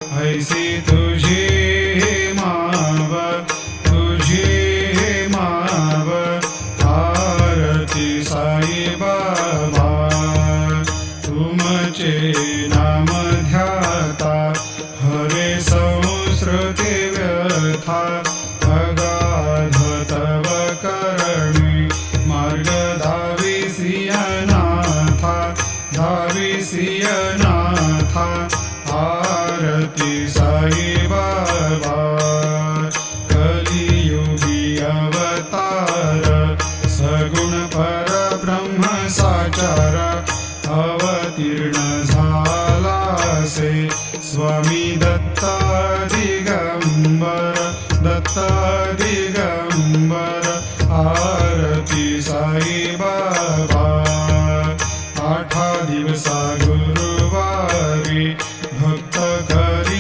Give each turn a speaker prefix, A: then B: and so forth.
A: ऐसी तुझी माव तुझी माव आरती साई बाबा तुमचे नाम ध्याता हवे संस्कृती व्यथा अगाध तव करणी मार्ग धाविसियनाथा आरती साई बाबा कलियुगी अवतार सगुण परब्रह्म साचार अवतीर्ण झालासे स्वामी दत्ता दिगंबर